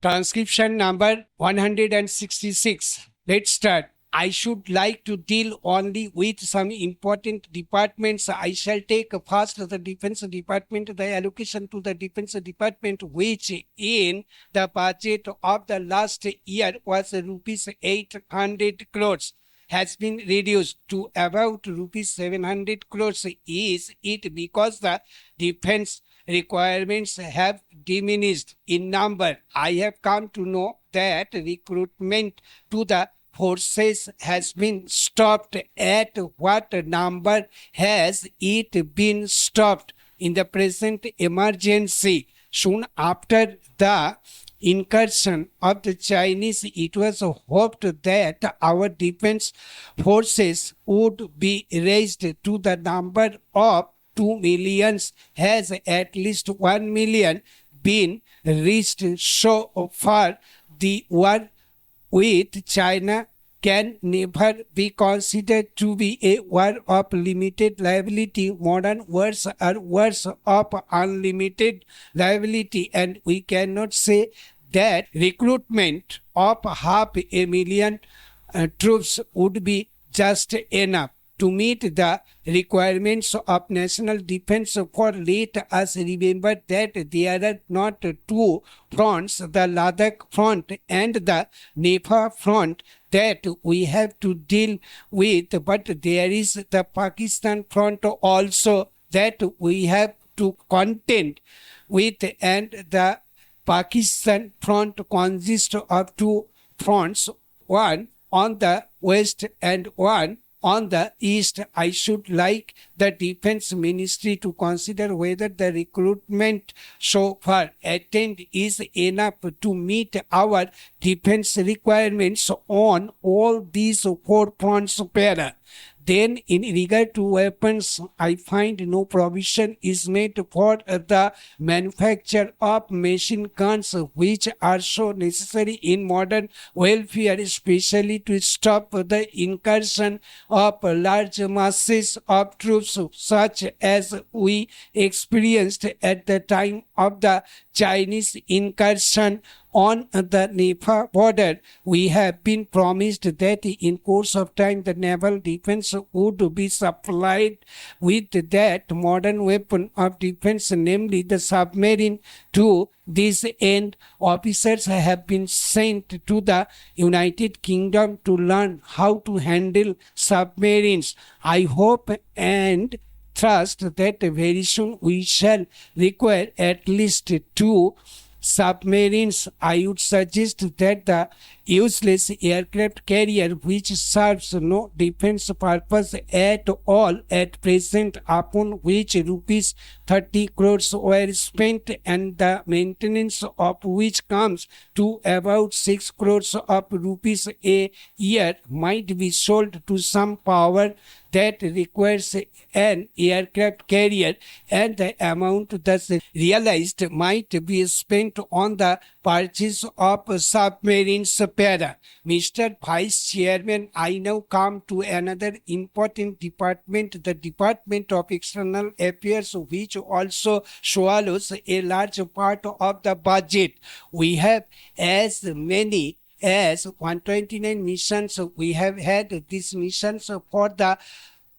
Transcription number 166. Let's start. I should like to deal only with some important departments. I shall take first the Defense Department, the allocation to the Defense Department, which in the budget of the last year was rupees 800 crores, has been reduced to about rupees 700 crores. Is it because the defense requirements have diminished in number? I have come to know that recruitment to the forces has been stopped. At what number has it been stopped in the present emergency? Soon after the incursion of the Chinese, it was hoped that our defense forces would be raised to the number of 2 millions. Has at least 1 million been reached so far? The war with China can never be considered to be a war of limited liability. Modern wars are wars of unlimited liability, and we cannot say that recruitment of 500,000 troops would be just enough to meet the requirements of national defense. For let us remember that there are not two fronts, the Ladakh front and the Nepal front, that we have to deal with, but there is the Pakistan front also that we have to contend with, and the Pakistan front consists of two fronts, one on the west and one on the east. I should like the Defense Ministry to consider whether the recruitment so far attained is enough to meet our defense requirements on all these four fronts. Para. Then, in regard to weapons, I find no provision is made for the manufacture of machine guns, which are so necessary in modern warfare, especially to stop the incursion of large masses of troops, such as we experienced at the time of the Chinese incursion on the Nepal border. We have been promised that in course of time the naval defense would be supplied with that modern weapon of defense, namely the submarine. To this end, officers have been sent to the United Kingdom to learn how to handle submarines. I hope and trust that very soon we shall require at least two submarines. I would suggest that the useless aircraft carrier, which serves no defense purpose at all at present, upon which rupees 30 crores were spent, and the maintenance of which comes to about 6 crores of rupees a year, might be sold to some power that requires an aircraft carrier, and the amount thus realized might be spent on the purchase of submarines. Para. Mr. Vice Chairman, I now come to another important department, the Department of External Affairs, which also swallows a large part of the budget. We have as many as 129 missions. We have had these missions for the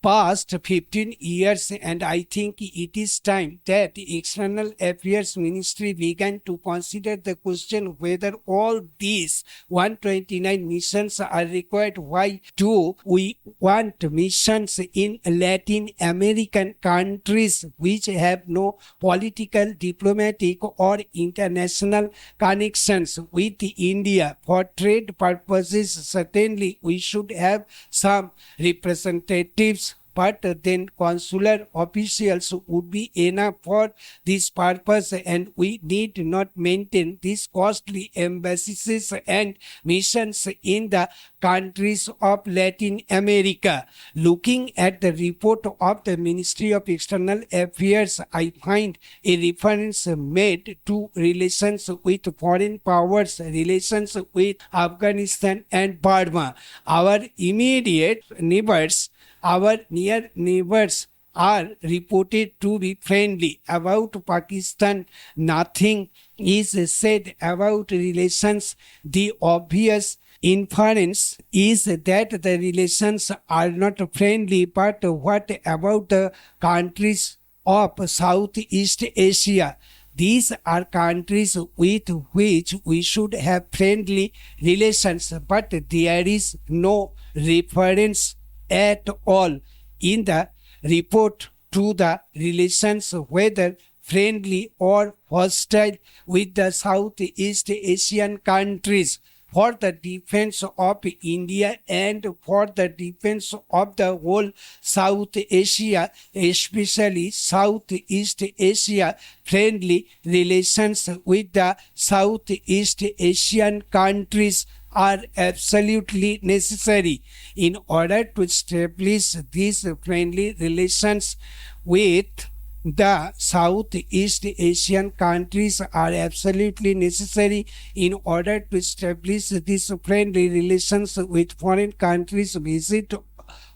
past 15 years, and I think it is time that the External Affairs Ministry began to consider the question whether all these 129 missions are required. Why do we want missions in Latin American countries which have no political, diplomatic or international connections with India? For trade purposes, certainly we should have some representatives, but then consular officials would be enough for this purpose, and we need not maintain these costly embassies and missions in the countries of Latin America. Looking at the report of the Ministry of External Affairs, I find a reference made to relations with foreign powers, relations with Afghanistan and Burma. Our immediate neighbors, our near neighbors are reported to be friendly. About Pakistan, nothing is said about relations. The obvious inference is that the relations are not friendly, but what about the countries of Southeast Asia? These are countries with which we should have friendly relations, but there is no reference at all in the report to the relations, whether friendly or hostile, with the Southeast Asian countries. For the defense of India and for the defense of the whole South Asia, especially Southeast Asia, friendly relations with the Southeast Asian countries are absolutely necessary. In order to establish these friendly relations with the Southeast Asian countries are absolutely necessary. In order to establish these friendly relations with foreign countries, visit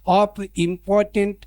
of important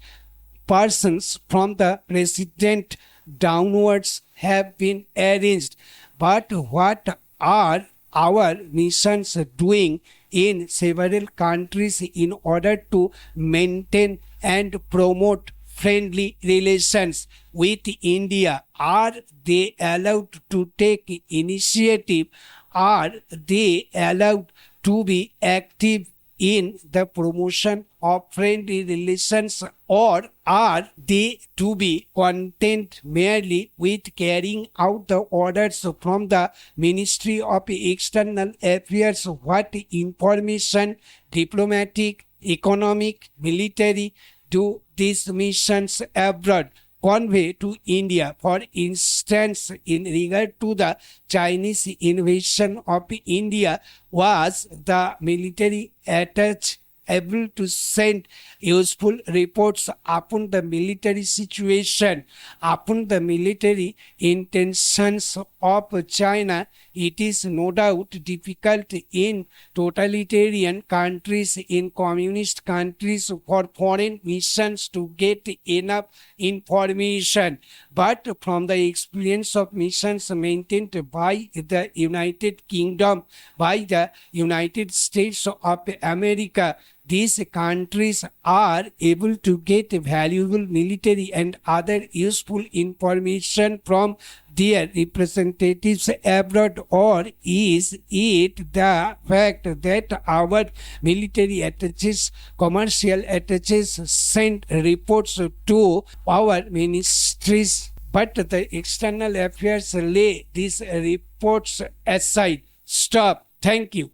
persons from the president downwards have been arranged. But what are our missions doing in several countries in order to maintain and promote friendly relations with India? Are they allowed to take initiative? Are they allowed to be active in the promotion of friendly relations, or are they to be content merely with carrying out the orders from the Ministry of External Affairs? What information, diplomatic, economic, military, do these missions abroad convey to India? For instance, in regard to the Chinese invasion of India, was the military attached able to send useful reports upon the military situation, upon the military intentions of China? It is no doubt difficult in totalitarian countries, in communist countries, for foreign missions to get enough information. But from the experience of missions maintained by the United Kingdom, by the United States of America, these countries are able to get valuable military and other useful information from their representatives abroad. Or is it the fact that our military attaches, commercial attaches, send reports to our ministries, but the external affairs lay these reports aside? Stop. Thank you.